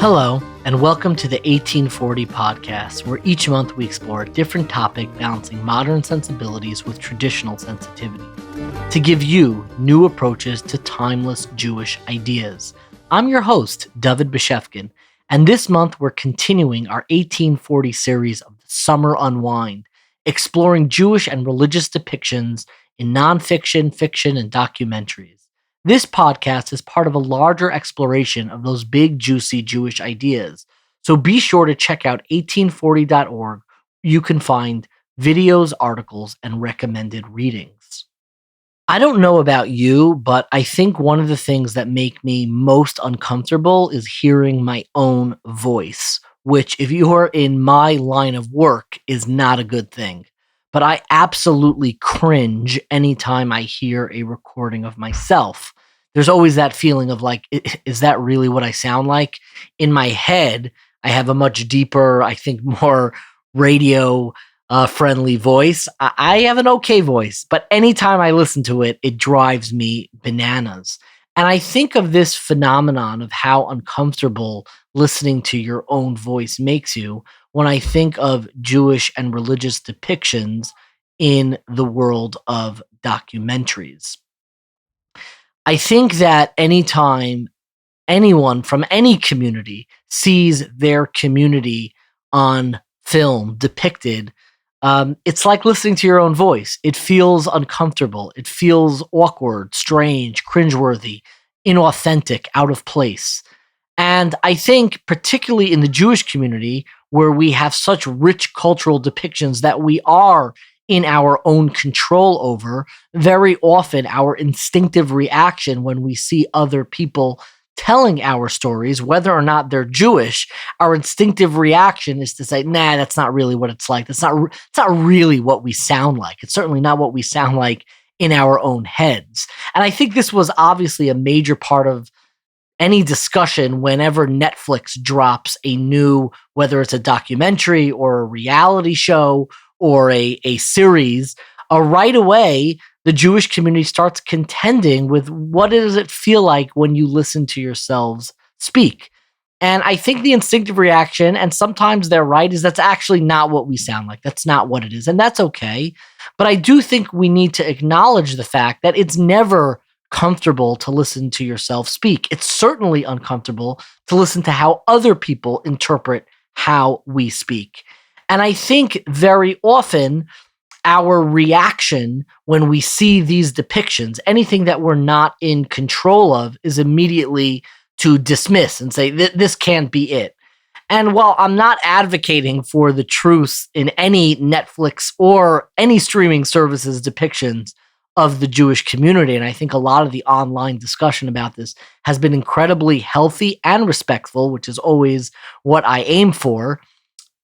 Hello, and welcome to the 1840 podcast, where each month we explore a different topic balancing modern sensibilities with traditional sensitivity to give you new approaches to timeless Jewish ideas. I'm your host, David Beshefkin, and this month we're continuing our 1840 series of the Summer Unwind, exploring Jewish and religious depictions in nonfiction, fiction, and documentaries. This podcast is part of a larger exploration of those big, juicy Jewish ideas. So be sure to check out 1840.org. You can find videos, articles, and recommended readings. I don't know about you, but I think one of the things that make me most uncomfortable is hearing my own voice, which, if you are in my line of work, is not a good thing. But I absolutely cringe anytime I hear a recording of myself. There's always that feeling of like, is that really what I sound like? In my head, I have a much deeper, I think more radio friendly voice. I have an okay voice, but anytime I listen to it, it drives me bananas. And I think of this phenomenon of how uncomfortable listening to your own voice makes you when I think of Jewish and religious depictions in the world of documentaries. I think that anytime anyone from any community sees their community on film depicted, it's like listening to your own voice. It feels uncomfortable. It feels awkward, strange, cringeworthy, inauthentic, out of place. And I think particularly in the Jewish community, where we have such rich cultural depictions that we are in our own control over, very often our instinctive reaction when we see other people telling our stories, whether or not they're Jewish, our instinctive reaction is to say, nah, that's not really what it's like. It's not really what we sound like. It's certainly not what we sound like in our own heads. And I think this was obviously a major part of any discussion whenever Netflix drops a new, whether it's a documentary or a reality show or a series, right away, the Jewish community starts contending with what does it feel like when you listen to yourselves speak. And I think the instinctive reaction, and sometimes they're right, is that's actually not what we sound like. That's not what it is. And that's okay. But I do think we need to acknowledge the fact that it's never comfortable to listen to yourself speak. It's certainly uncomfortable to listen to how other people interpret how we speak. And I think very often our reaction when we see these depictions, anything that we're not in control of, is immediately to dismiss and say, this can't be it. And while I'm not advocating for the truth in any Netflix or any streaming services depictions of the Jewish community, and I think a lot of the online discussion about this has been incredibly healthy and respectful, which is always what I aim for,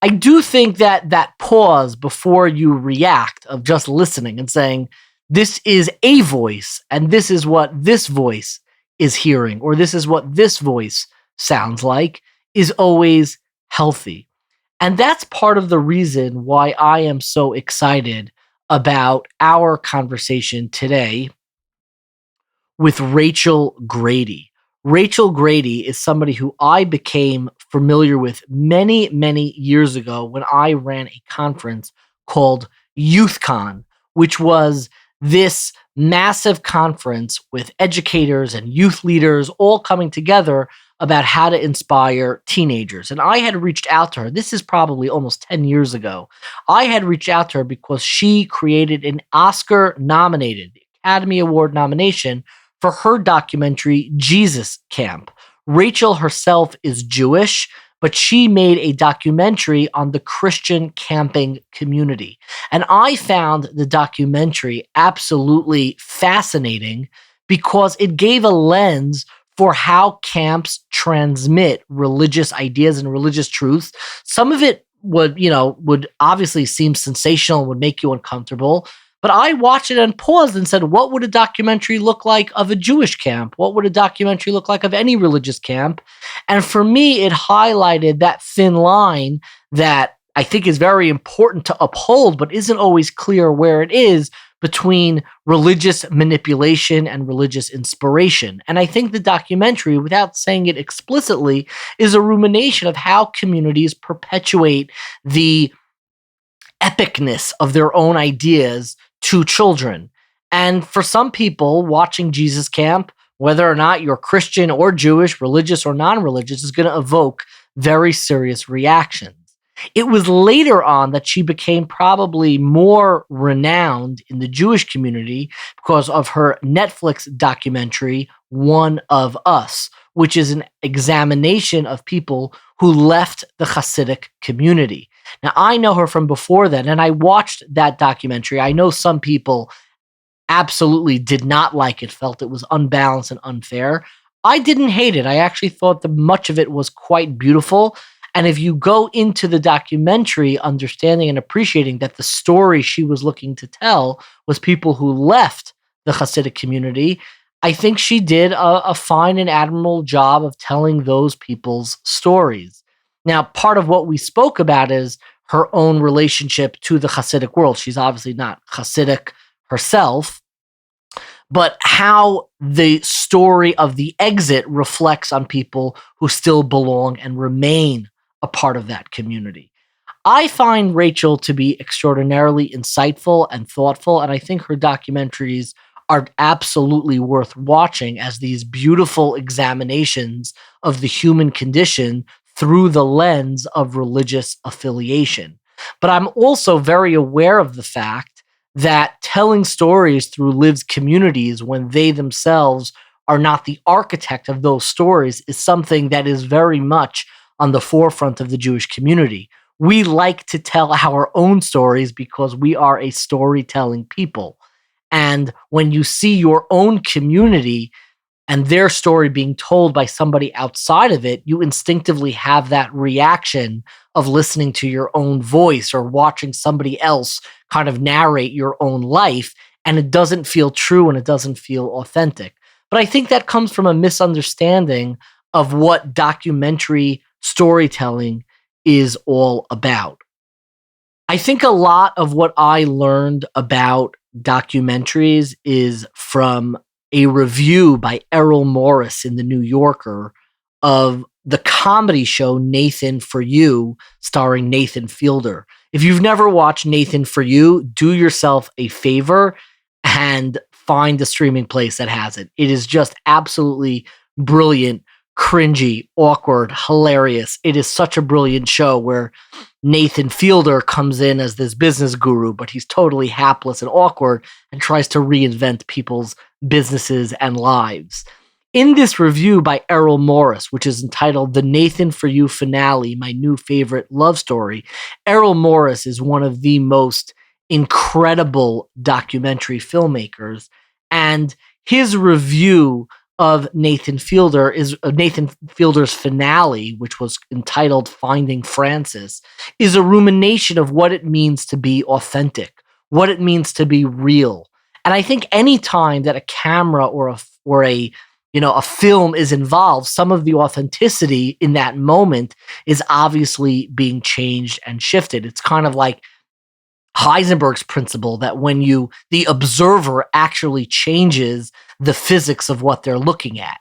I do think that that pause before you react of just listening and saying, this is a voice, and this is what this voice is hearing, or this is what this voice sounds like, is always healthy. And that's part of the reason why I am so excited about our conversation today with Rachel Grady. Rachel Grady is somebody who I became familiar with many, many years ago when I ran a conference called YouthCon, which was this massive conference with educators and youth leaders all coming together about how to inspire teenagers. And I had reached out to her. This is probably almost 10 years ago. I had reached out to her because she created an Oscar-nominated, Academy Award nomination for her documentary, Jesus Camp. Rachel herself is Jewish, but she made a documentary on the Christian camping community. And I found the documentary absolutely fascinating because it gave a lens for how camps transmit religious ideas and religious truths. Some of it would obviously seem sensational and would make you uncomfortable. But I watched it and paused and said, what would a documentary look like of a Jewish camp? What would a documentary look like of any religious camp? And for me, it highlighted that thin line that I think is very important to uphold, but isn't always clear where it is between religious manipulation and religious inspiration. And I think the documentary, without saying it explicitly, is a rumination of how communities perpetuate the epicness of their own ideas to children. And for some people, watching Jesus Camp, whether or not you're Christian or Jewish, religious or non religious, is going to evoke very serious reactions. It was later on that she became probably more renowned in the Jewish community because of her Netflix documentary, One of Us, which is an examination of people who left the Hasidic community. Now, I know her from before then, and I watched that documentary. I know some people absolutely did not like it, felt it was unbalanced and unfair. I didn't hate it. I actually thought that much of it was quite beautiful. And if you go into the documentary understanding and appreciating that the story she was looking to tell was people who left the Hasidic community, I think she did a fine and admirable job of telling those people's stories. Now, part of what we spoke about is her own relationship to the Hasidic world. She's obviously not Hasidic herself, but how the story of the exit reflects on people who still belong and remain a part of that community. I find Rachel to be extraordinarily insightful and thoughtful, and I think her documentaries are absolutely worth watching as these beautiful examinations of the human condition through the lens of religious affiliation. But I'm also very aware of the fact that telling stories through lived communities when they themselves are not the architect of those stories is something that is very much on the forefront of the Jewish community. We like to tell our own stories because we are a storytelling people. And when you see your own community and their story being told by somebody outside of it, you instinctively have that reaction of listening to your own voice or watching somebody else kind of narrate your own life, and it doesn't feel true and it doesn't feel authentic. But I think that comes from a misunderstanding of what documentary storytelling is all about. I think a lot of what I learned about documentaries is from a review by Errol Morris in The New Yorker of the comedy show Nathan For You, starring Nathan Fielder. If you've never watched Nathan For You, do yourself a favor and find a streaming place that has it. It is just absolutely brilliant, cringy, awkward, hilarious. It is such a brilliant show where Nathan Fielder comes in as this business guru, but he's totally hapless and awkward and tries to reinvent people's businesses and lives. In this review by Errol Morris, which is entitled The Nathan For You Finale, My New Favorite Love Story, Errol Morris is one of the most incredible documentary filmmakers, and his review of Nathan Fielder's finale, which was entitled Finding Francis, is a rumination of what it means to be authentic, what it means to be real. And I think any time that a camera or a film is involved, some of the authenticity in that moment is obviously being changed and shifted. It's kind of like Heisenberg's principle that when the observer actually changes the physics of what they're looking at.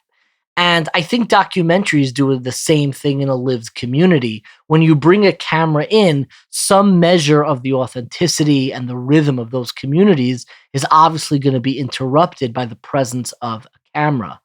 And I think documentaries do the same thing in a lived community. When you bring a camera in, some measure of the authenticity and the rhythm of those communities is obviously going to be interrupted by the presence of a camera.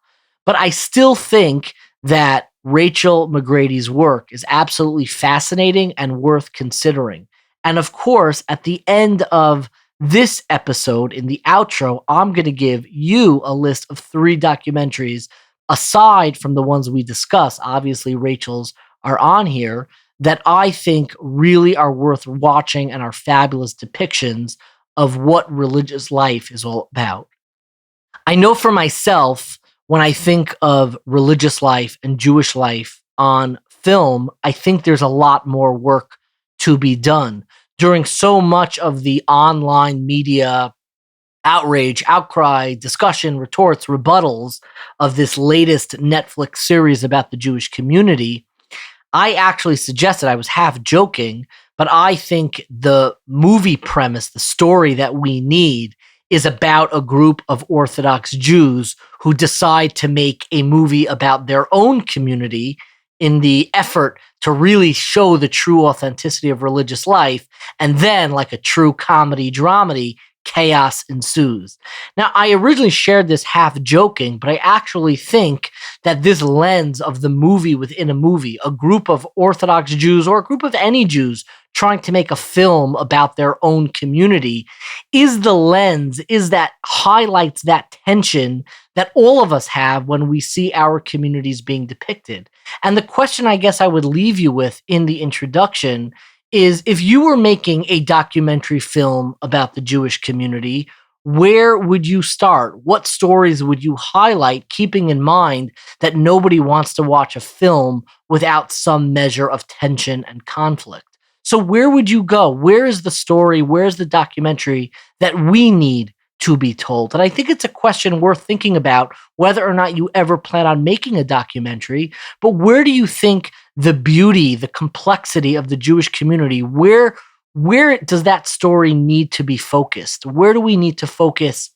But I still think that Rachel McGrady's work is absolutely fascinating and worth considering. And of course, at the end of this episode, in the outro, I'm going to give you a list of 3 documentaries, aside from the ones we discuss. Obviously, Rachel's are on here, that I think really are worth watching and are fabulous depictions of what religious life is all about. I know for myself, when I think of religious life and Jewish life on film, I think there's a lot more work to be done. During so much of the online media outrage, outcry, discussion, retorts, rebuttals of this latest Netflix series about the Jewish community, I actually suggested, I was half joking, but I think the movie premise, the story that we need, is about a group of Orthodox Jews who decide to make a movie about their own community in the effort to really show the true authenticity of religious life. And then, like a true comedy dramedy, chaos ensues. Now, I originally shared this half joking, but I actually think that this lens of the movie within a movie, a group of Orthodox Jews or a group of any Jews trying to make a film about their own community, is the lens, is that highlights that tension that all of us have when we see our communities being depicted. And the question I guess I would leave you with in the introduction is, if you were making a documentary film about the Jewish community, where would you start? What stories would you highlight, keeping in mind that nobody wants to watch a film without some measure of tension and conflict? So where would you go? Where is the story? Where's the documentary that we need to be told? And I think it's a question worth thinking about, whether or not you ever plan on making a documentary. But where do you think the beauty, the complexity of the Jewish community, where does that story need to be focused? Where do we need to focus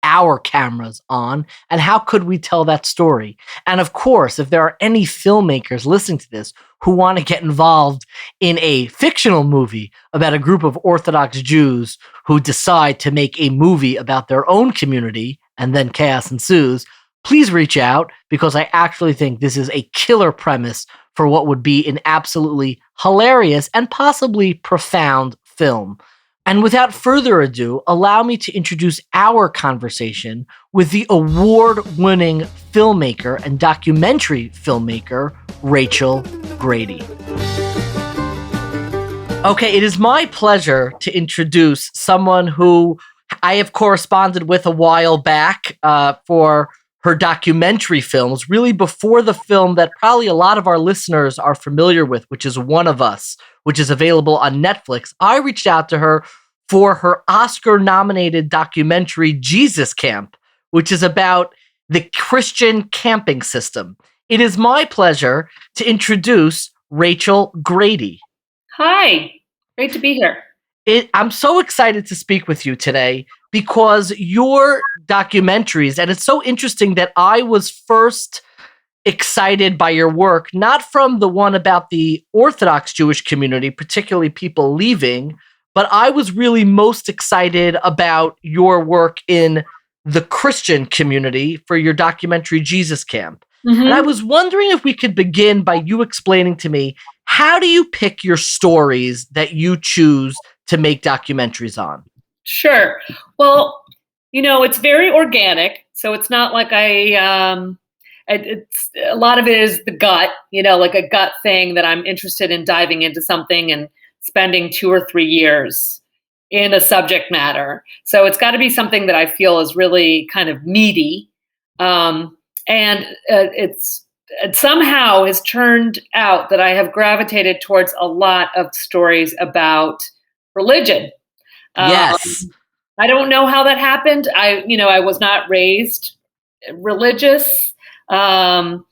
our cameras on, and how could we tell that story? And of course, if there are any filmmakers listening to this who want to get involved in a fictional movie about a group of Orthodox Jews who decide to make a movie about their own community and then chaos ensues, please reach out, because I actually think this is a killer premise for what would be an absolutely hilarious and possibly profound film. And without further ado, allow me to introduce our conversation with the award-winning filmmaker and documentary filmmaker, Rachel Grady. Okay, it is my pleasure to introduce someone who I have corresponded with a while back for her documentary films, really before the film that probably a lot of our listeners are familiar with, which is One of Us, which is available on Netflix. I reached out to her for her Oscar-nominated documentary, Jesus Camp, which is about the Christian camping system. It is my pleasure to introduce Rachel Grady. Hi, great to be here. I'm so excited to speak with you today because your documentaries, and it's so interesting that I was first excited by your work, not from the one about the Orthodox Jewish community, particularly people leaving, but I was really most excited about your work in the Christian community for your documentary, Jesus Camp. Mm-hmm. And I was wondering if we could begin by you explaining to me, how do you pick your stories that you choose to make documentaries on? Sure. Well, it's very organic, so it's not like it's a lot of it is the gut, like a gut thing that I'm interested in diving into something and spending 2 or 3 years in a subject matter. So it's got to be something that I feel is really kind of meaty. It somehow has turned out that I have gravitated towards a lot of stories about religion. Yes. I don't know how that happened. I was not raised religious. And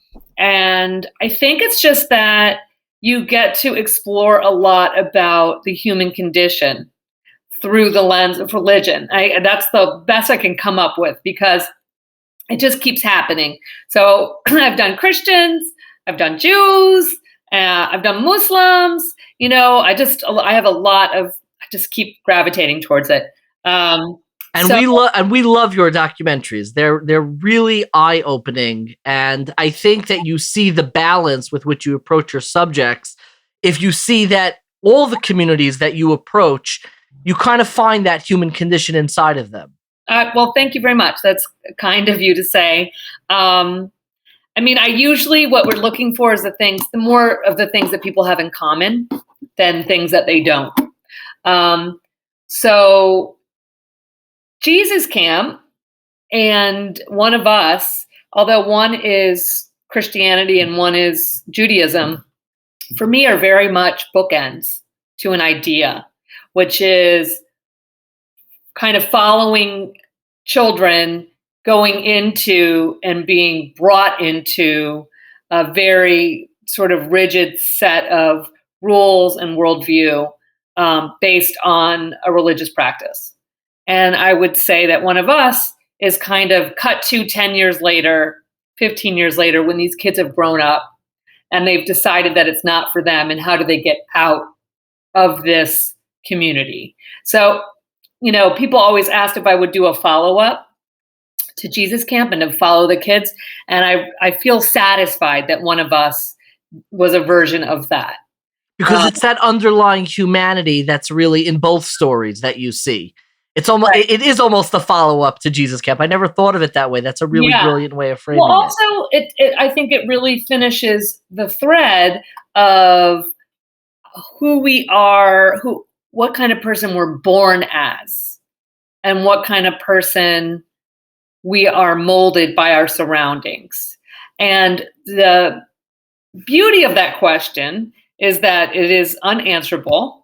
I think it's just that you get to explore a lot about the human condition through the lens of religion. That's the best I can come up with, because it just keeps happening. So I've done Christians, I've done Jews, I've done Muslims. I just keep gravitating towards it. We love your documentaries. They're really eye-opening, and I think that you see the balance with which you approach your subjects. If you see that all the communities that you approach, you kind of find that human condition inside of them. Well, thank you very much. That's kind of you to say. I usually, what we're looking for is the more of the things that people have in common than things that they don't. So Jesus Camp and One of Us, although one is Christianity and one is Judaism, for me are very much bookends to an idea, which is kind of following children going into and being brought into a very sort of rigid set of rules and worldview based on a religious practice. And I would say that one of us is kind of cut to 10 years later, 15 years later, when these kids have grown up and they've decided that it's not for them, and how do they get out of this community. So, people always asked if I would do a follow-up to Jesus Camp and to follow the kids. And I feel satisfied that one of us was a version of that. Because it's that underlying humanity that's really in both stories that you see. It's almost Right. it is almost the follow-up to Jesus Camp. I never thought of it that way. That's a really brilliant way of framing well, also, I think it really finishes the thread of who we are, what kind of person we're born as, and what kind of person we are molded by our surroundings. And the beauty of that question is that it is unanswerable.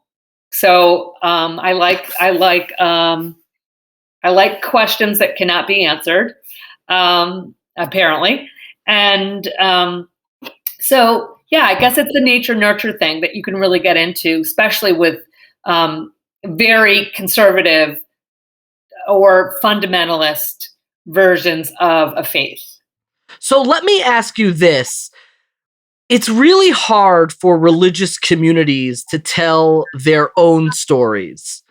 So I like questions that cannot be answered, apparently. And so, yeah, I guess it's the nature nurture thing that you can really get into, especially with very conservative or fundamentalist versions of a faith. So let me ask you this. It's really hard for religious communities to tell their own stories.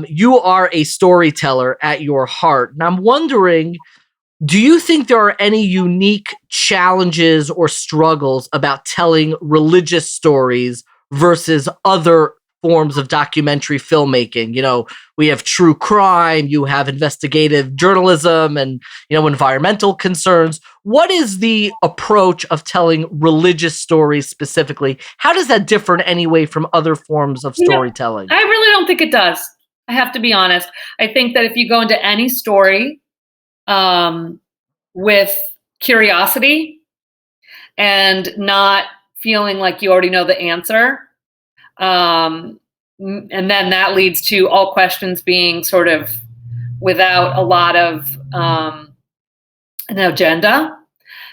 You are a storyteller at your heart. And I'm wondering, do you think there are any unique challenges or struggles about telling religious stories versus other forms of documentary filmmaking? We have true crime, you have investigative journalism, and, environmental concerns. What is the approach of telling religious stories specifically? How does that differ in any way from other forms of storytelling? I really don't think it does. I have to be honest. I think that if you go into any story with curiosity and not feeling like you already know the answer, and then that leads to all questions being sort of without a lot of an agenda,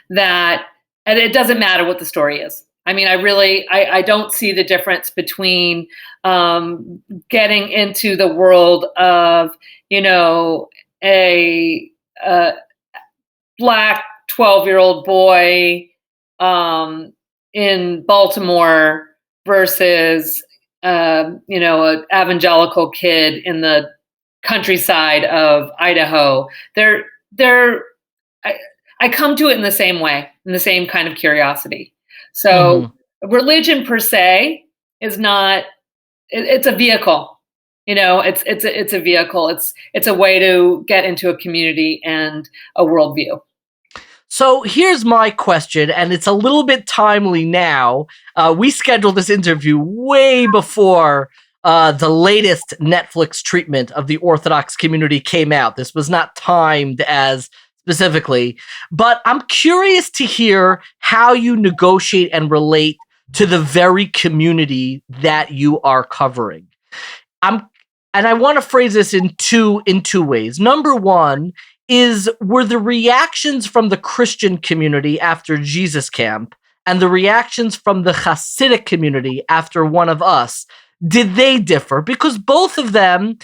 and it doesn't matter what the story is. I mean, I don't see the difference between getting into the world of, a Black 12-year-old boy in Baltimore versus, an evangelical kid in the countryside of Idaho. I come to it in the same way, in the same kind of curiosity. So religion per se is not, it's a vehicle. It's a vehicle. It's a way to get into a community and a worldview. So here's my question, and it's a little bit timely now. We scheduled this interview way before the latest Netflix treatment of the Orthodox community came out. This was not timed as specifically, but I'm curious to hear how you negotiate and relate to the very community that you are covering. And I want to phrase this in two ways. Number one is, were the reactions from the Christian community after Jesus Camp and the reactions from the Hasidic community after One of Us, did they differ? Because both of them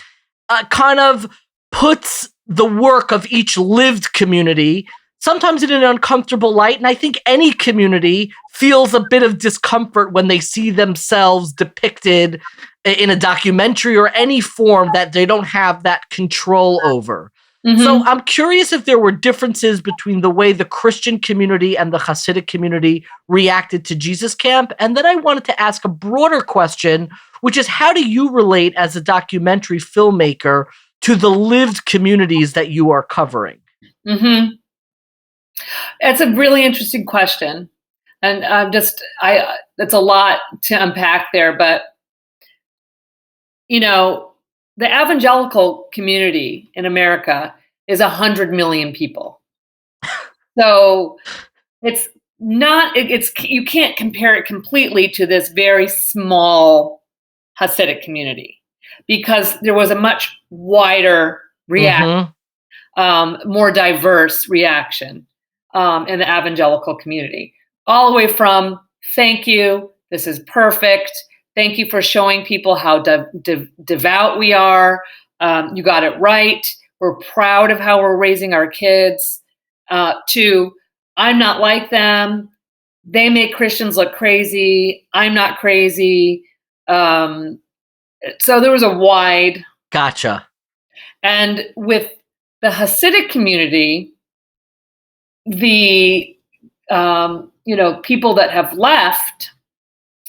kind of puts the work of each lived community sometimes in an uncomfortable light. And I think any community feels a bit of discomfort when they see themselves depicted in a documentary or any form that they don't have that control over. So I'm curious if there were differences between the way the Christian community and the Hasidic community reacted to Jesus Camp. And then I wanted to ask a broader question, which is, how do you relate as a documentary filmmaker to the lived communities that you are covering? It's a really interesting question. And that's a lot to unpack there. But, the evangelical community in America is 100 million people. So it's not, you can't compare it completely to this very small Hasidic community, because there was a much wider reaction, more diverse reaction in the evangelical community, all the way from thank you, this is perfect, thank you for showing people how devout we are, you got it right. We're proud of how we're raising our kids. To I'm not like them. They make Christians look crazy. I'm not crazy. So there was a wide. Gotcha. And with the Hasidic community, the people that have left,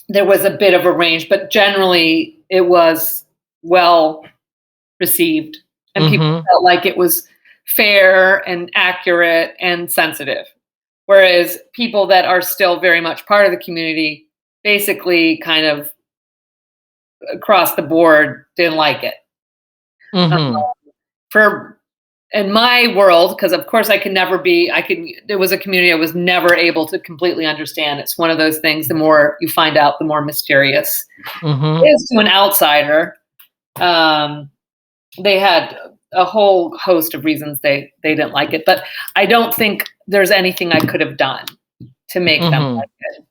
there was a bit of a range, but generally it was well received, and people felt like it was fair and accurate and sensitive. Whereas people that are still very much part of the community basically kind of across the board didn't like it. For in my world, because of course there was a community I was never able to completely understand. It's one of those things, the more you find out, the more mysterious it is to an outsider. They had a whole host of reasons they didn't like it, but I don't think there's anything I could have done to make them like it.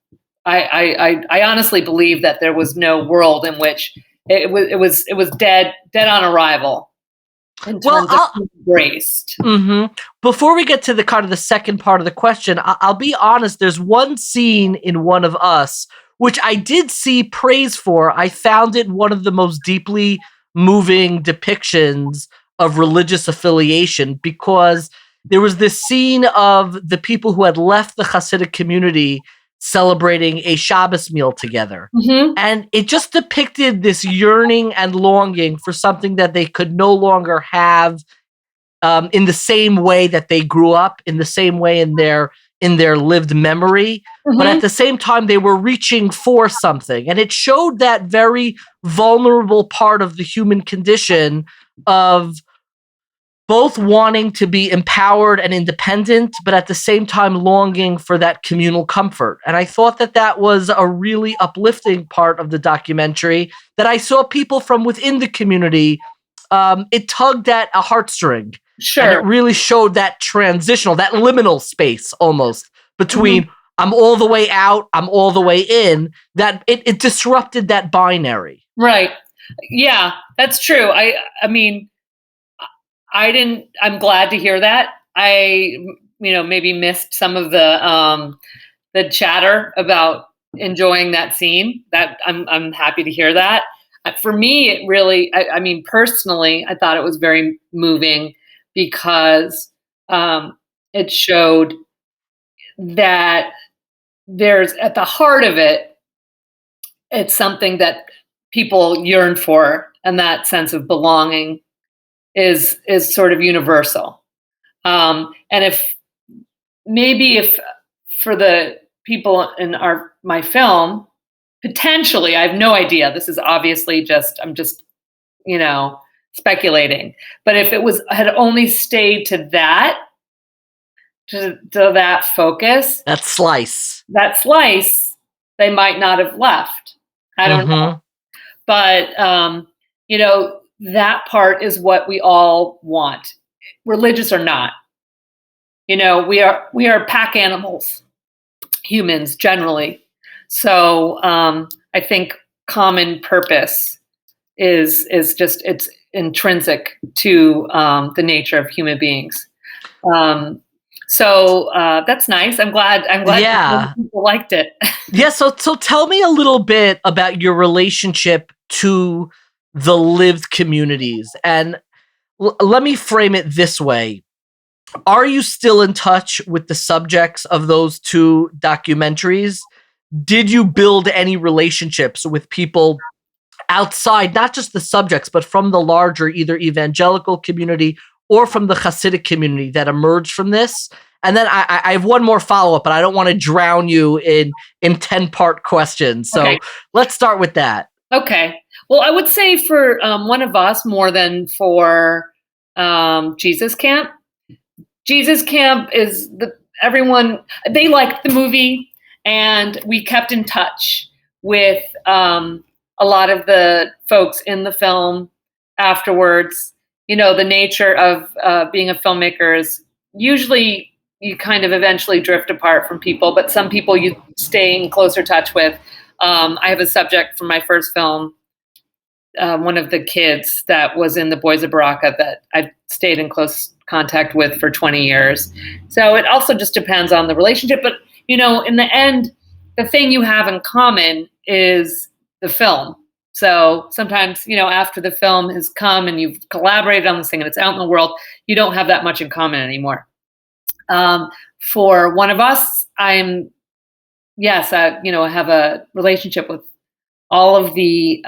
I honestly believe that there was no world in which it was dead on arrival. Embraced. Before we get to the kind of the second part of the question, I'll be honest. There's one scene in One of Us which I did see praise for. I found it one of the most deeply moving depictions of religious affiliation, because there was this scene of the people who had left the Hasidic community celebrating a Shabbos meal together. And it just depicted this yearning and longing for something that they could no longer have in the same way that they grew up, in the same way in their lived memory. But at the same time, they were reaching for something. And it showed that very vulnerable part of the human condition of both wanting to be empowered and independent, but at the same time longing for that communal comfort. And I thought that was a really uplifting part of the documentary, that I saw people from within the community. It tugged at a heartstring. Sure. And it really showed that transitional, that liminal space almost between I'm all the way out, I'm all the way in, that it disrupted that binary. Right. Yeah, that's true. I mean, I'm glad to hear that. I, maybe missed some of the chatter about enjoying that scene. That I'm happy to hear that. For me, it really, I mean, personally, I thought it was very moving because it showed that there's, at the heart of it, it's something that people yearn for, and that sense of belonging is sort of universal. And if for the people in my film, potentially, I have no idea. This is obviously I'm just speculating. But if it had only stayed to that focus, that slice, they might not have left. I don't know. But that part is what we all want, religious or not. We are pack animals, humans generally. So I think common purpose is just, it's intrinsic to the nature of human beings. So that's nice. I'm glad people liked it. Yeah. So tell me a little bit about your relationship to the lived communities. And let me frame it this way. Are you still in touch with the subjects of those two documentaries? Did you build any relationships with people outside, not just the subjects, but from the larger either evangelical community or from the Hasidic community that emerged from this? And then I have one more follow-up, but I don't want to drown you in 10-part questions. So Let's start with that. Okay. Well, I would say for One of Us more than for Jesus Camp. Jesus Camp is everyone, they liked the movie, and we kept in touch with a lot of the folks in the film afterwards. The nature of being a filmmaker is usually you kind of eventually drift apart from people, but some people you stay in closer touch with. I have a subject from my first film one of the kids that was in the Boys of Baraka that I've stayed in close contact with for 20 years. So it also just depends on the relationship. But, in the end, the thing you have in common is the film. So sometimes, after the film has come and you've collaborated on this thing and it's out in the world, you don't have that much in common anymore. For one of us, I have a relationship with all of the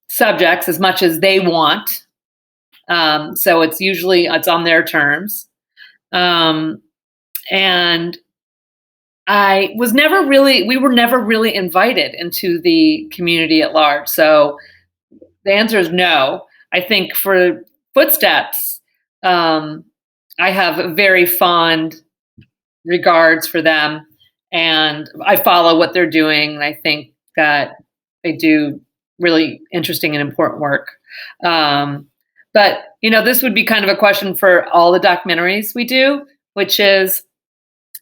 subjects as much as they want. So it's on their terms. And we were never really invited into the community at large. So the answer is no. I think for Footsteps, I have very fond regards for them, and I follow what they're doing. And I think that they do really interesting and important work. But this would be kind of a question for all the documentaries we do, which is,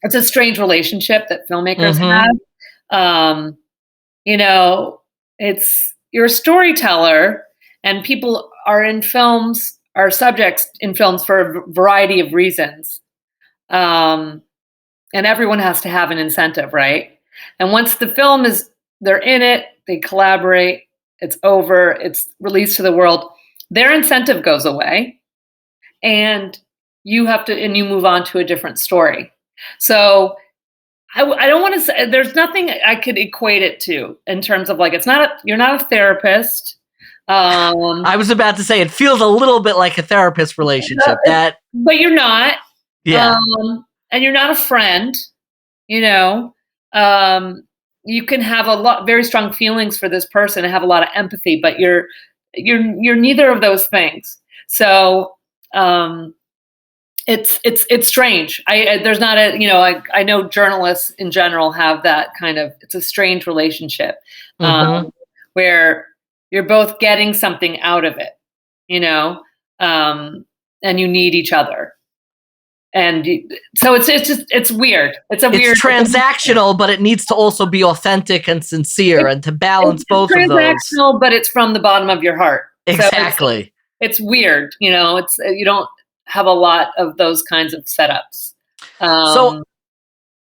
it's a strange relationship that filmmakers have. You're a storyteller, and people are subjects in films for a variety of reasons. And everyone has to have an incentive, right? And once the film they're in it, they collaborate, it's over, it's released to the world, their incentive goes away, and you move on to a different story. So I don't want to say, there's nothing I could equate it to in terms of you're not a therapist. I was about to say, it feels a little bit like a therapist relationship, but you're not. Yeah. And you're not a friend, you can have very strong feelings for this person and have a lot of empathy, but you're neither of those things. So, it's strange. There's not I know journalists in general have that kind of, it's a strange relationship, where you're both getting something out of it, and you need each other. And so it's weird. It's transactional, but it needs to also be authentic and sincere, and to balance both of those. It's transactional, but it's from the bottom of your heart. Exactly. So it's weird. It's you don't have a lot of those kinds of setups.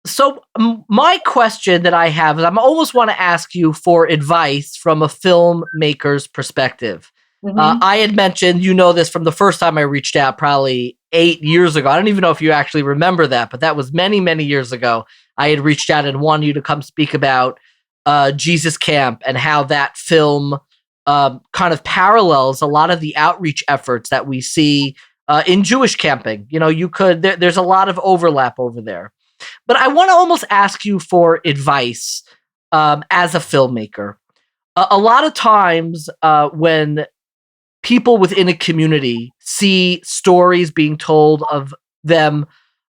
So my question that I have is, I almost want to ask you for advice from a filmmaker's perspective. I had mentioned, this from the first time I reached out, probably 8 years ago. I don't even know if you actually remember that, but that was many, many years ago. I had reached out and wanted you to come speak about Jesus Camp, and how that film kind of parallels a lot of the outreach efforts that we see in Jewish camping. There's a lot of overlap over there. But I want to almost ask you for advice as a filmmaker. A lot of times when people within a community see stories being told of them,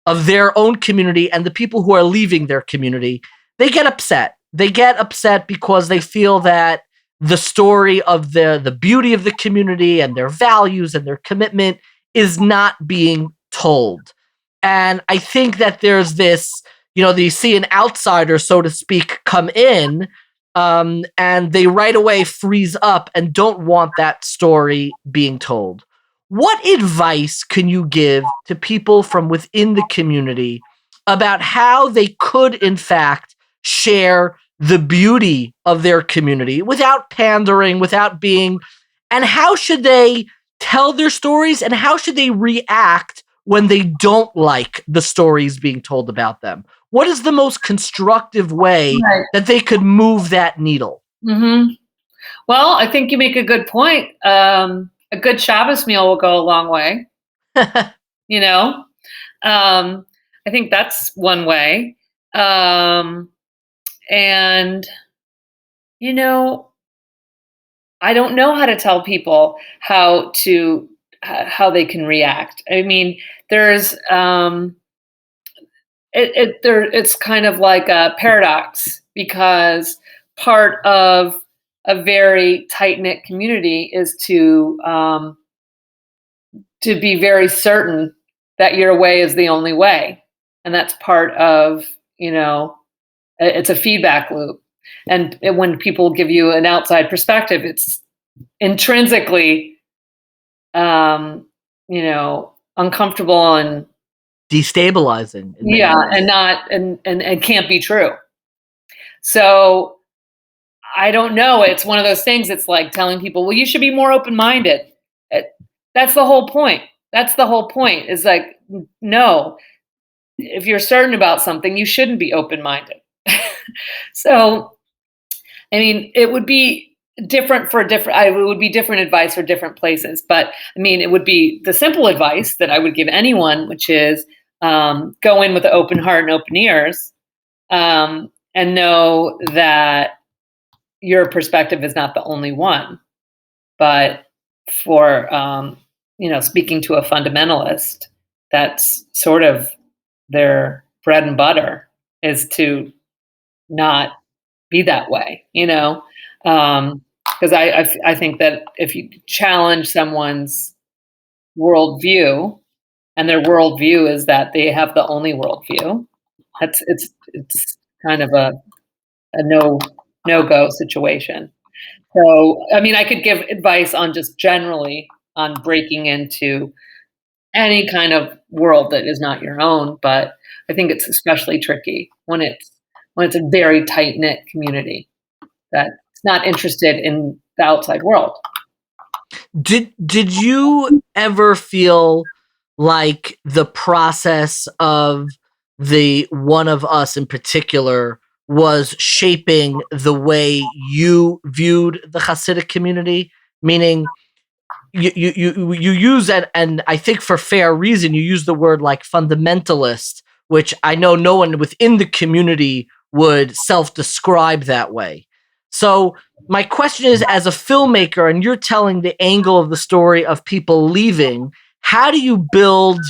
of their own community, and the people who are leaving their community, they get upset. They get upset because they feel that the story of the beauty of the community and their values and their commitment is not being told. And I think that there's this, you see an outsider, so to speak, come in, and they right away freeze up and don't want that story being told. What advice can you give to people from within the community about how they could, in fact, share the beauty of their community without pandering, and how should they tell their stories, and how should they react when they don't like the stories being told about them? What is the most constructive way that they could move that needle? Mm-hmm. Well, I think you make a good point. A good Shabbos meal will go a long way. I think that's one way. And, I don't know how to tell people how they can react. I mean, there's it's kind of like a paradox, because part of a very tight-knit community is to be very certain that your way is the only way, and that's part of it's a feedback loop. And when people give you an outside perspective, it's intrinsically, uncomfortable and Destabilizing in many yeah, ways. and not and can't be true. So I don't know. It's one of those things. It's like telling people, well, you should be more open minded. That's the whole point. That's the whole point. Is like, no, if you're certain about something, you shouldn't be open minded. So, I mean, it would be different for different. It would be different advice for different places. But I mean, it would be the simple advice that I would give anyone, which is go in with an open heart and open ears, and know that your perspective is not the only one. But for speaking to a fundamentalist, that's sort of their bread and butter is to not be that way, because I think that if you challenge someone's worldview and their worldview is that they have the only worldview, it's kind of a no go situation. So, I mean, I could give advice on just generally on breaking into any kind of world that is not your own, but I think it's especially tricky when it's a very tight knit community that's not interested in the outside world. Did you ever feel like the process of the One of Us in particular was shaping the way you viewed the Hasidic community? Meaning, you use that, and I think for fair reason, you use the word like fundamentalist, which I know no one within the community would self-describe that way. So my question is, as a filmmaker, and you're telling the angle of the story of people leaving, how do you build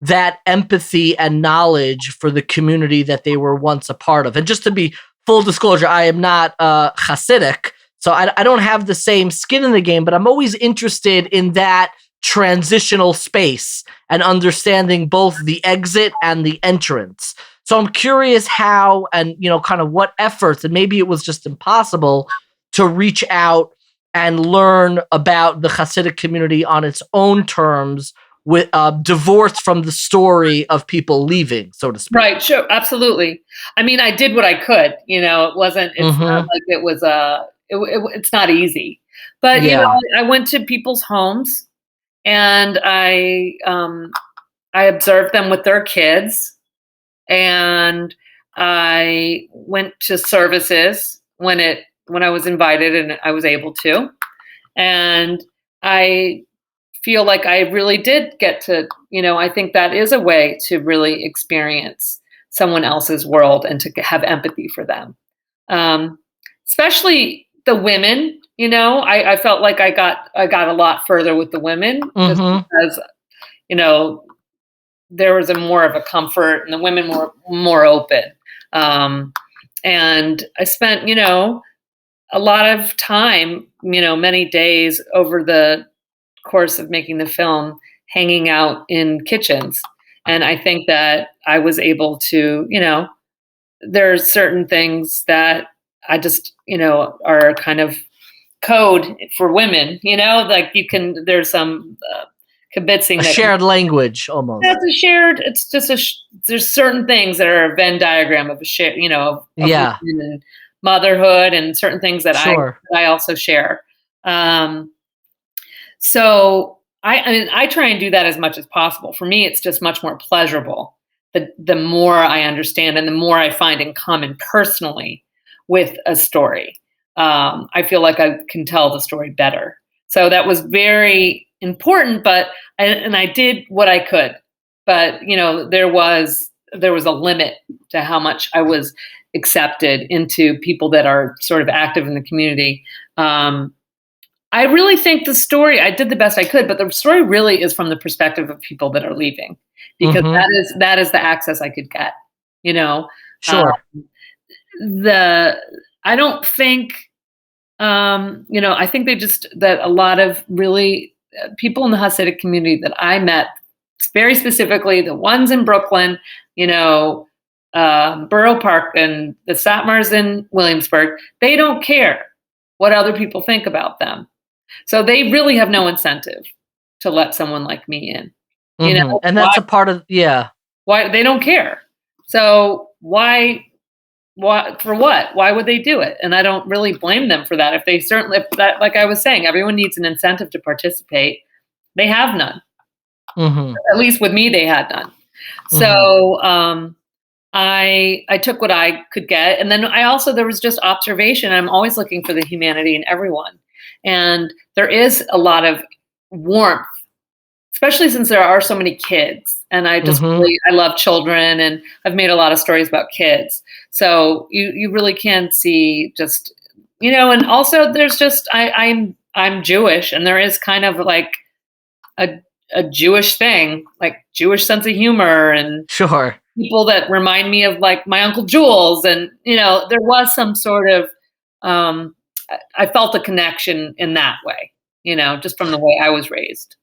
that empathy and knowledge for the community that they were once a part of? And just to be full disclosure, I am not Hasidic, so I don't have the same skin in the game, but I'm always interested in that transitional space and understanding both the exit and the entrance. So I'm curious how, and kind of what efforts, and maybe it was just impossible to reach out and learn about the Hasidic community on its own terms, with divorced from the story of people leaving, so to speak. Right, sure, absolutely. I mean, I did what I could. It's not like it was it's not easy. But Yeah. I went to people's homes and I observed them with their kids, and I went to services when I was invited and I was able to. And I feel like I really did get to, I think that is a way to really experience someone else's world and to have empathy for them. Um, Especially the women, I felt like I got a lot further with the women just because, you know, there was a more of a comfort and the women were more open. And I spent, a lot of time, many days over the course of making the film, hanging out in kitchens. And I think that I was able to, there's certain things that I just, are kind of code for women, like there's some kibitzing A that shared language almost. that's a shared, it's just there's certain things that are a Venn diagram of a share, of Yeah, women and motherhood and certain things that sure. I also share. Um, so I mean, I try and do that as much as possible. For me, it's just much more pleasurable. The more I understand and the more I find in common personally with a story, I feel like I can tell the story better. So that was very important, but and I did what I could. But there was a limit to how much I was accepted into people that are sort of active in the community. I really think the story, I did the best I could, but the story really is from the perspective of people that are leaving, because Mhm. that is the access I could get. You know, uh, Sure. the I don't think, I think they just that a lot of really people in the Hasidic community that I met, very specifically the ones in Brooklyn, Borough Park and the Satmars in Williamsburg, they don't care what other people think about them. So they really have no incentive to let someone like me in. You know, And that's a part of, yeah. why they don't care. So why for what? Why would they do it? And I don't really blame them for that. If that, like I was saying, everyone needs an incentive to participate. They have none. At least with me, they had none. So I took what I could get, and then there was just observation. I'm always looking for the humanity in everyone, and there is a lot of warmth, especially since there are so many kids. And I just I love children, and I've made a lot of stories about kids. So you really can see just, and also there's just I'm Jewish, and there is kind of like a Jewish thing, like Jewish sense of humor, and Sure. people that remind me of like my Uncle Jules. And, there was some sort of, I felt a connection in that way, just from the way I was raised.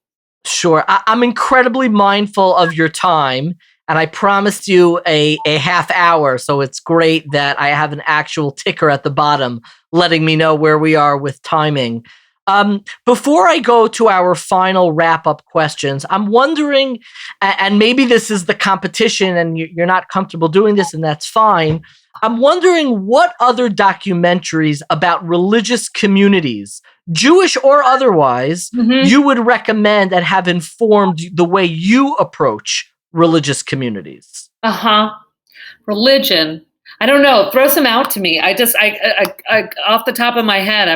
Sure. I'm incredibly mindful of your time, and I promised you a half hour, so it's great that I have an actual ticker at the bottom letting me know where we are with timing. Before I go to our final wrap-up questions, I'm wondering, and maybe this is the competition and you're not comfortable doing this, and that's fine. I'm wondering what other documentaries about religious communities, Jewish or otherwise, you would recommend that have informed the way you approach religious communities. Religion. I don't know. Throw some out to me. I off the top of my head,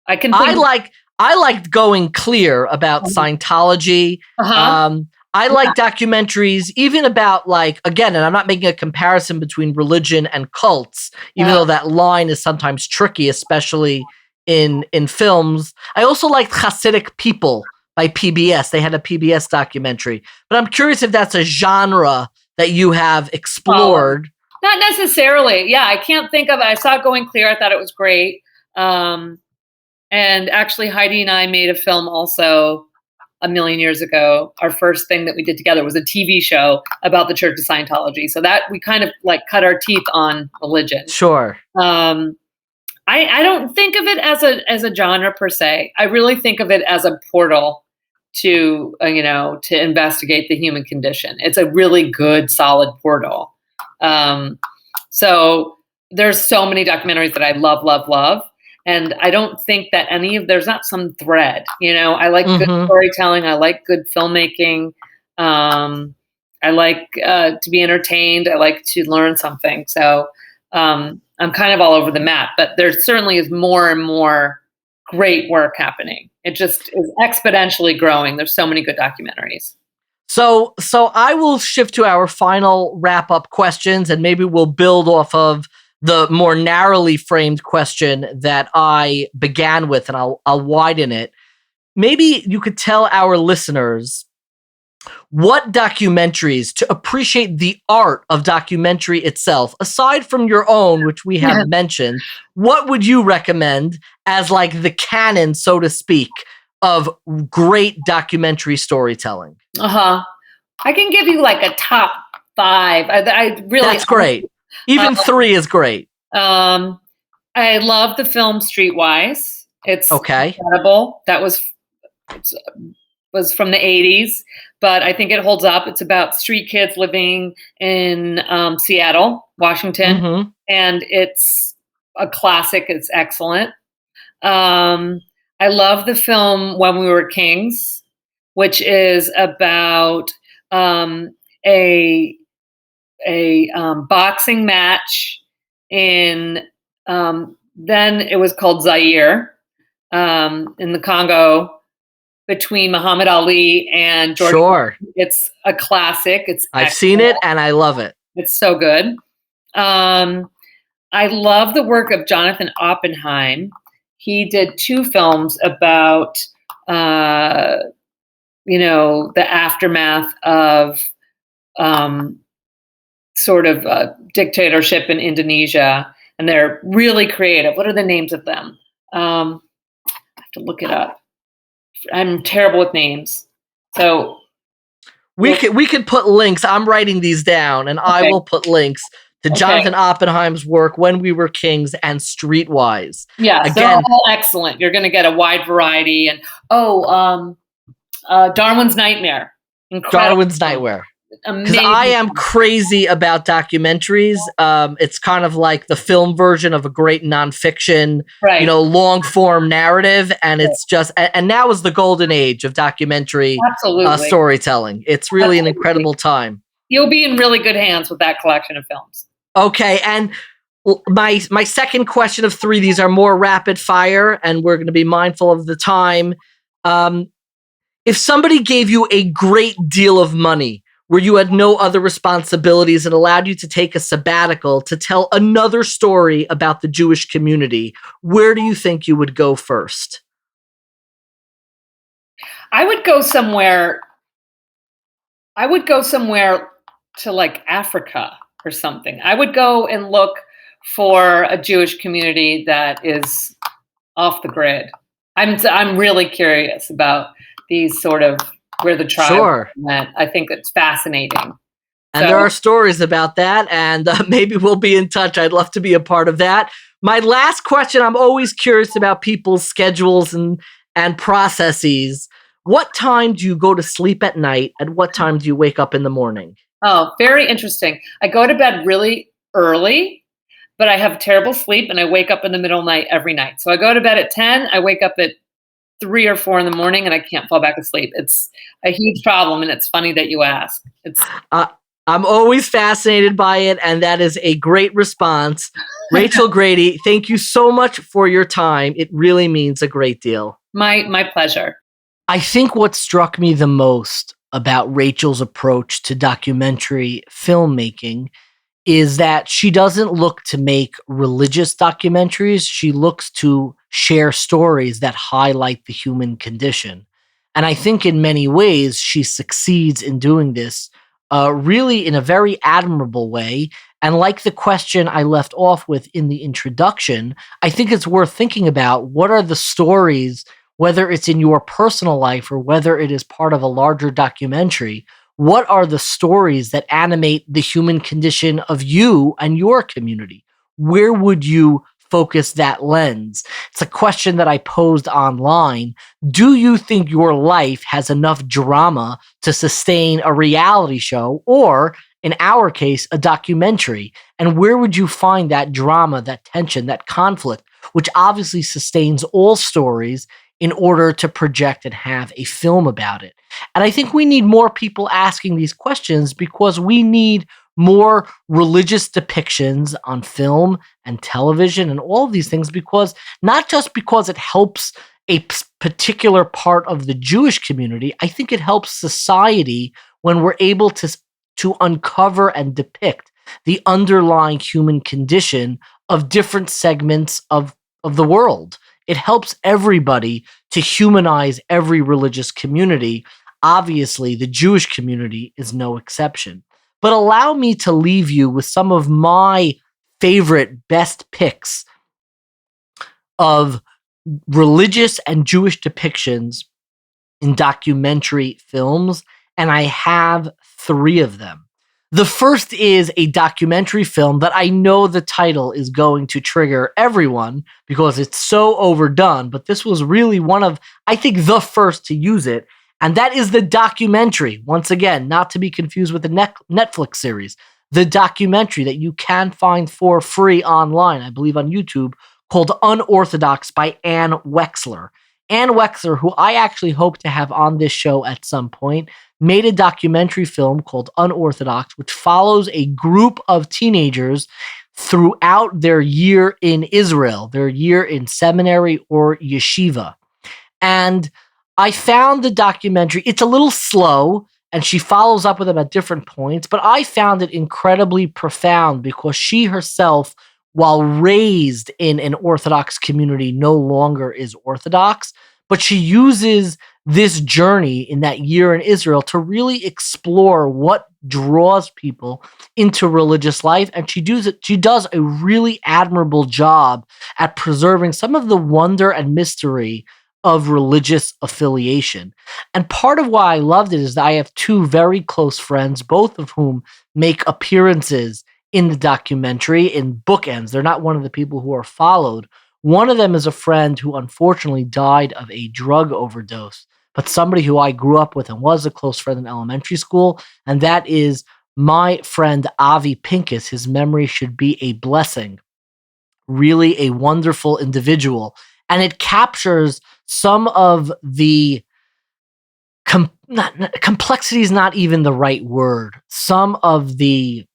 I can think. I liked Going Clear about Scientology. I like documentaries even about, like, again, and I'm not making a comparison between religion and cults, even though that line is sometimes tricky, especially in films. I also liked Hasidic People by PBS. They had a PBS documentary. But I'm curious if that's a genre that you have explored. Not necessarily. Yeah, I can't think of it. I saw Going Clear. I thought it was great. And actually, Heidi and I made a film also a million years ago. Our first thing that we did together was a TV show about the Church of Scientology. So that we kind of like cut our teeth on religion. Sure. I don't think of it as a genre per se. I really think of it as a portal to to investigate the human condition. It's a really good, solid portal. So there's so many documentaries that I love, love, love. And I don't think that there's not some thread, I like good storytelling. I like good filmmaking. I like to be entertained. I like to learn something. So I'm kind of all over the map, but there certainly is more and more great work happening. It just is exponentially growing. There's so many good documentaries. So I will shift to our final wrap-up questions, and maybe we'll build off of the more narrowly framed question that I began with, and I'll widen it. Maybe you could tell our listeners what documentaries, to appreciate the art of documentary itself, aside from your own, which we have mentioned, what would you recommend as like the canon, so to speak, of great documentary storytelling? I can give you like a top 5. I really. That's great. Even 3 is great. I love the film Streetwise. It's incredible. That was from the 80s, but I think it holds up. It's about street kids living in Seattle, Washington, and it's a classic. It's excellent. I love the film When We Were Kings, which is about a boxing match in then it was called Zaire in the Congo between Muhammad Ali and George. Sure. It's a classic. I've seen it and I love it. It's so good. I love the work of Jonathan Oppenheim. He did 2 films about the aftermath of sort of dictatorship in Indonesia, and they're really creative. What are the names of them? I have to look it up. I'm terrible with names. So we can put links. I'm writing these down, and I will put links to Jonathan Oppenheim's work, When We Were Kings, and Streetwise. Yes, Again, they're all excellent. You're going to get a wide variety. And Darwin's Nightmare. Incredible. Darwin's Nightmare. Because Amazing. I am crazy about documentaries. It's kind of like the film version of a great nonfiction, Right. long form narrative. And it's just, and now is the golden age of documentary Absolutely. storytelling. It's really an incredible time. You'll be in really good hands with that collection of films. Okay. And my second question of three, these are more rapid fire, and we're going to be mindful of the time. If somebody gave you a great deal of money, where you had no other responsibilities and allowed you to take a sabbatical to tell another story about the Jewish community, where do you think you would go first? I would go somewhere to like Africa or something. I would go and look for a Jewish community that is off the grid. I'm really curious about these sort of where the tribe went. I think it's fascinating. And there are stories about that, and maybe we'll be in touch. I'd love to be a part of that. My last question, I'm always curious about people's schedules and processes. What time do you go to sleep at night, and what time do you wake up in the morning? Oh, very interesting. I go to bed really early, but I have terrible sleep, and I wake up in the middle of the night every night. So I go to bed at 10, I wake up at 3 or 4 in the morning, and I can't fall back asleep. It's a huge problem, and it's funny that you ask. I'm always fascinated by it, and that is a great response. Rachel Grady, thank you so much for your time. It really means a great deal. My pleasure. I think what struck me the most about Rachel's approach to documentary filmmaking is that she doesn't look to make religious documentaries. She looks to share stories that highlight the human condition. And I think in many ways, she succeeds in doing this really in a very admirable way. And like the question I left off with in the introduction, I think it's worth thinking about what are the stories, whether it's in your personal life or whether it is part of a larger documentary, what are the stories that animate the human condition of you and your community? Where would you focus that lens? It's a question that I posed online. Do you think your life has enough drama to sustain a reality show or, in our case, a documentary? And where would you find that drama, that tension, that conflict, which obviously sustains all stories in order to project and have a film about it? And I think we need more people asking these questions because we need more religious depictions on film and television and all of these things, because not just because it helps a particular part of the Jewish community, I think it helps society when we're able to uncover and depict the underlying human condition of different segments of the world. It helps everybody to humanize every religious community. Obviously, the Jewish community is no exception. But allow me to leave you with some of my favorite best picks of religious and Jewish depictions in documentary films, and I have 3 of them. The first is a documentary film that I know the title is going to trigger everyone because it's so overdone, but this was really one of, I think, the first to use it, and that is the documentary. Once again, not to be confused with the Netflix series, the documentary that you can find for free online, I believe on YouTube, called Unorthodox by Ann Wexler. Ann Wexler, who I actually hope to have on this show at some point, made a documentary film called Unorthodox, which follows a group of teenagers throughout their year in Israel, their year in seminary or yeshiva. And I found the documentary, it's a little slow, and she follows up with them at different points, but I found it incredibly profound because she herself, while raised in an Orthodox community, no longer is Orthodox, but she uses this journey in that year in Israel to really explore what draws people into religious life. And she does a really admirable job at preserving some of the wonder and mystery of religious affiliation. And part of why I loved it is that I have 2 very close friends, both of whom make appearances in the documentary in bookends. They're not one of the people who are followed. One of them is a friend who unfortunately died of a drug overdose, but somebody who I grew up with and was a close friend in elementary school, and that is my friend Avi Pincus. His memory should be a blessing. Really a wonderful individual. And it captures some of the complexity is not even the right word. Some of the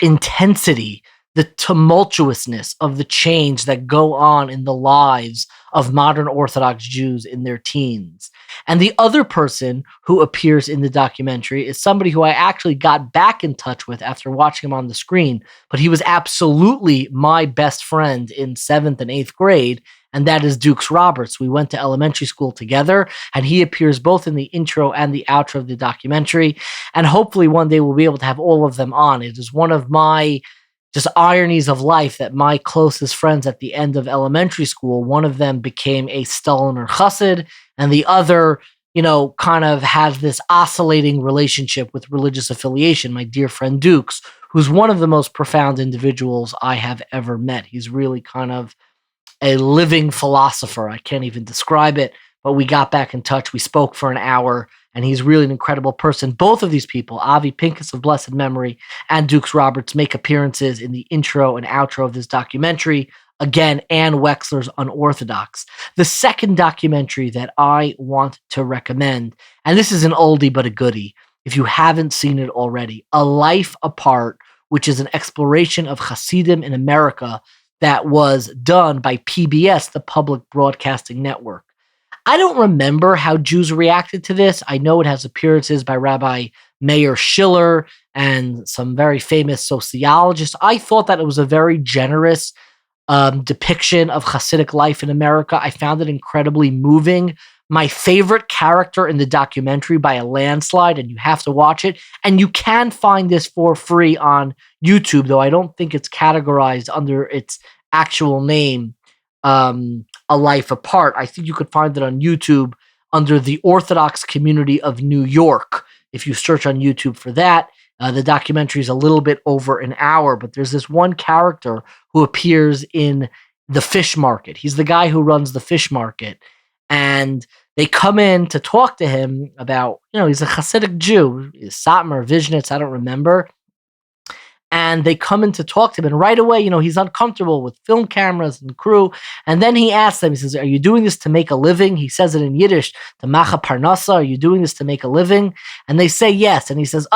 intensity, the tumultuousness of the change that go on in the lives of modern Orthodox Jews in their teens. And the other person who appears in the documentary is somebody who I actually got back in touch with after watching him on the screen, but he was absolutely my best friend in 7th and 8th grade, and that is Dukes Roberts. We went to elementary school together, and he appears both in the intro and the outro of the documentary, and hopefully one day we'll be able to have all of them on. It is one of my just ironies of life that my closest friends at the end of elementary school, one of them became a Staliner Chassid, and the other, kind of has this oscillating relationship with religious affiliation. My dear friend Dukes, who's one of the most profound individuals I have ever met. He's really kind of a living philosopher. I can't even describe it, but we got back in touch. We spoke for an hour, and he's really an incredible person. Both of these people, Avi Pincus of blessed memory and Dukes Roberts, make appearances in the intro and outro of this documentary. Again, Ann Wexler's Unorthodox. The second documentary that I want to recommend, and this is an oldie but a goodie, if you haven't seen it already, A Life Apart, which is an exploration of Hasidim in America that was done by PBS, the Public Broadcasting Network. I don't remember how Jews reacted to this. I know it has appearances by Rabbi Meir Schiller and some very famous sociologists. I thought that it was a very generous depiction of Hasidic life in America. I found it incredibly moving. My favorite character in the documentary by a landslide, and you have to watch it. And you can find this for free on YouTube, though I don't think it's categorized under its actual name, A Life Apart. I think you could find it on YouTube under the Orthodox Community of New York. If you search on YouTube for that, the documentary is a little bit over an hour, but there's this one character who appears in the fish market. He's the guy who runs the fish market. And they come in to talk to him about, he's a Hasidic Jew, Satmar, Vizhnitz, I don't remember. And they come in to talk to him, and right away, he's uncomfortable with film cameras and crew. And then he asks them, he says, "Are you doing this to make a living?" He says it in Yiddish, to macha parnasa, "Are you doing this to make a living?" And they say yes. And he says,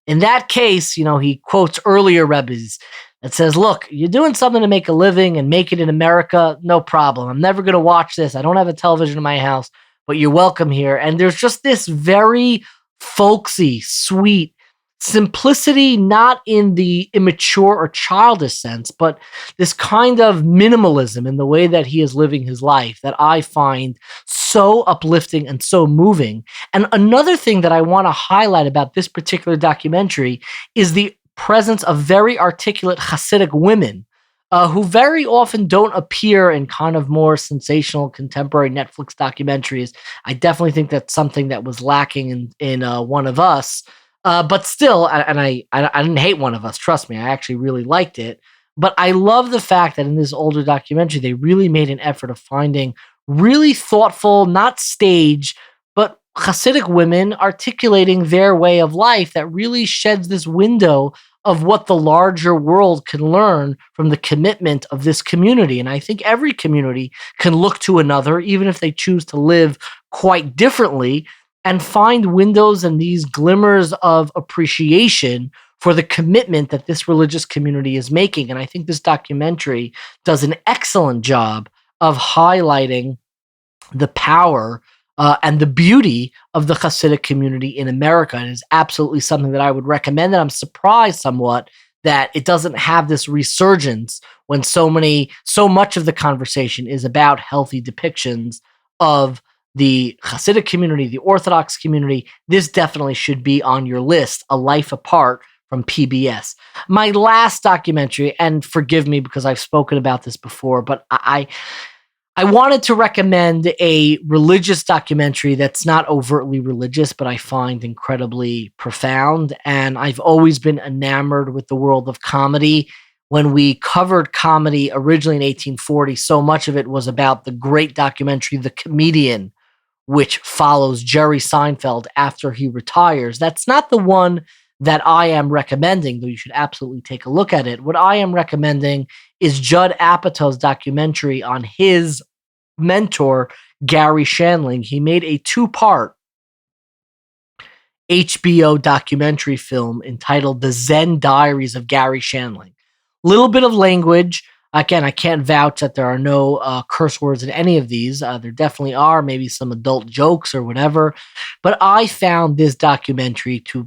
in that case, he quotes earlier Rebbe's that says, "Look, you're doing something to make a living and make it in America, no problem. I'm never going to watch this. I don't have a television in my house, but you're welcome here." And there's just this very folksy, sweet simplicity, not in the immature or childish sense, but this kind of minimalism in the way that he is living his life that I find so uplifting and so moving. And another thing that I want to highlight about this particular documentary is the presence of very articulate Hasidic women who very often don't appear in kind of more sensational contemporary Netflix documentaries. I definitely think that's something that was lacking in One of Us. But still, and I didn't hate One of Us, trust me, I actually really liked it. But I love the fact that in this older documentary, they really made an effort of finding really thoughtful, not stage, but Hasidic women articulating their way of life that really sheds this window of what the larger world can learn from the commitment of this community. And I think every community can look to another, even if they choose to live quite differently, and find windows and these glimmers of appreciation for the commitment that this religious community is making. And I think this documentary does an excellent job of highlighting the power and the beauty of the Hasidic community in America. And it's absolutely something that I would recommend. And I'm surprised somewhat that it doesn't have this resurgence when so much of the conversation is about healthy depictions of the Hasidic community, the Orthodox community. This definitely should be on your list, A Life Apart from PBS. My last documentary, and forgive me because I've spoken about this before, but I wanted to recommend a religious documentary that's not overtly religious, but I find incredibly profound. And I've always been enamored with the world of comedy. When we covered comedy originally in 1840, so much of it was about the great documentary, The Comedian, which follows Jerry Seinfeld after he retires. That's not the one that I am recommending, though you should absolutely take a look at it. What I am recommending is Judd Apatow's documentary on his mentor, Gary Shandling. He made a two-part HBO documentary film entitled The Zen Diaries of Gary Shandling. Little bit of language. Again, I can't vouch that there are no curse words in any of these. There definitely are, maybe some adult jokes or whatever. But I found this documentary to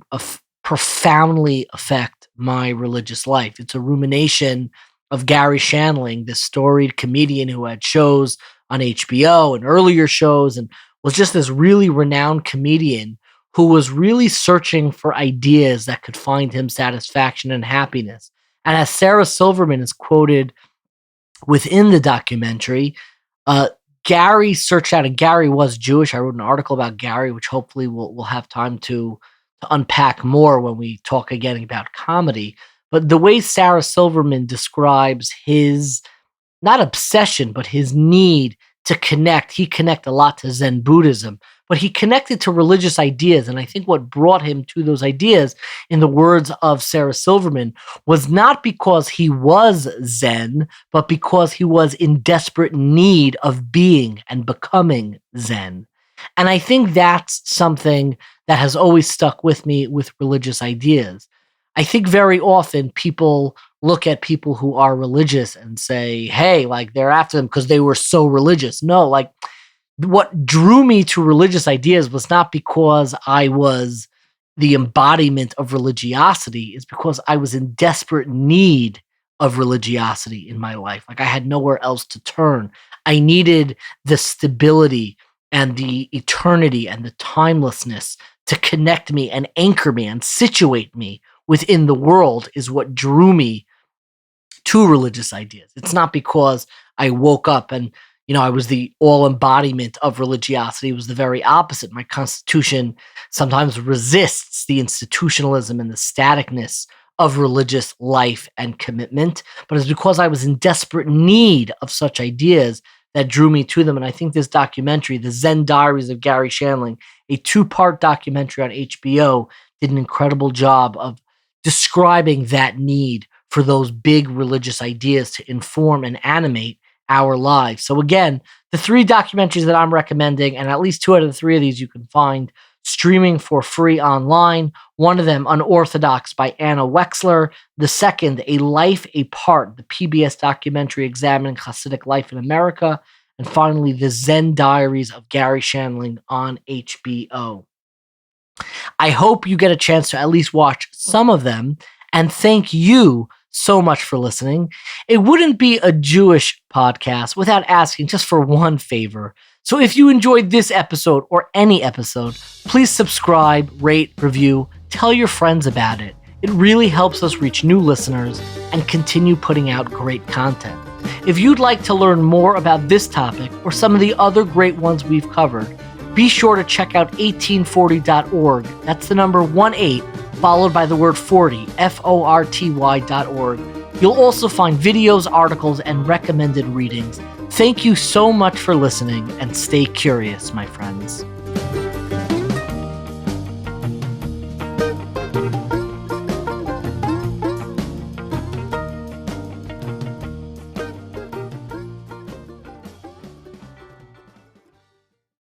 profoundly affect my religious life. It's a rumination of Gary Shandling, this storied comedian who had shows on HBO and earlier shows and was just this really renowned comedian who was really searching for ideas that could find him satisfaction and happiness. And as Sarah Silverman is quoted within the documentary, Gary searched out, and Gary was Jewish. I wrote an article about Gary, which hopefully we'll have time to unpack more when we talk again about comedy. But the way Sarah Silverman describes his, not obsession, but his need to connect, he connected a lot to Zen Buddhism, but he connected to religious ideas. And I think what brought him to those ideas, in the words of Sarah Silverman, was not because he was Zen, but because he was in desperate need of being and becoming Zen. And I think that's something that has always stuck with me with religious ideas. I think very often people look at people who are religious and say, hey, like they're after them because they were so religious. No, like what drew me to religious ideas was not because I was the embodiment of religiosity, is because I was in desperate need of religiosity in my life. Like I had nowhere else to turn. I needed the stability and the eternity and the timelessness to connect me and anchor me and situate me within the world, is what drew me to religious ideas. It's not because I woke up and, I was the all embodiment of religiosity. It was the very opposite. My constitution sometimes resists the institutionalism and the staticness of religious life and commitment, but it's because I was in desperate need of such ideas that drew me to them. And I think this documentary, The Zen Diaries of Gary Shandling, a two-part documentary on HBO, did an incredible job of describing that need for those big religious ideas to inform and animate our lives. So again, the three documentaries that I'm recommending, and at least two out of the three of these you can find streaming for free online. One of them, Unorthodox by Anna Wexler. The second, A Life Apart, the PBS documentary examining Hasidic life in America. And finally, The Zen Diaries of Gary Shandling on HBO. I hope you get a chance to at least watch some of them, and thank you so much for listening. It wouldn't be a Jewish podcast without asking just for one favor. So if you enjoyed this episode or any episode, please subscribe, rate, review, tell your friends about it. It really helps us reach new listeners and continue putting out great content. If you'd like to learn more about this topic or some of the other great ones we've covered, be sure to check out 1840.org. That's the number 18, followed by the word 40, FORTY.org. You'll also find videos, articles, and recommended readings. Thank you so much for listening, and stay curious, my friends.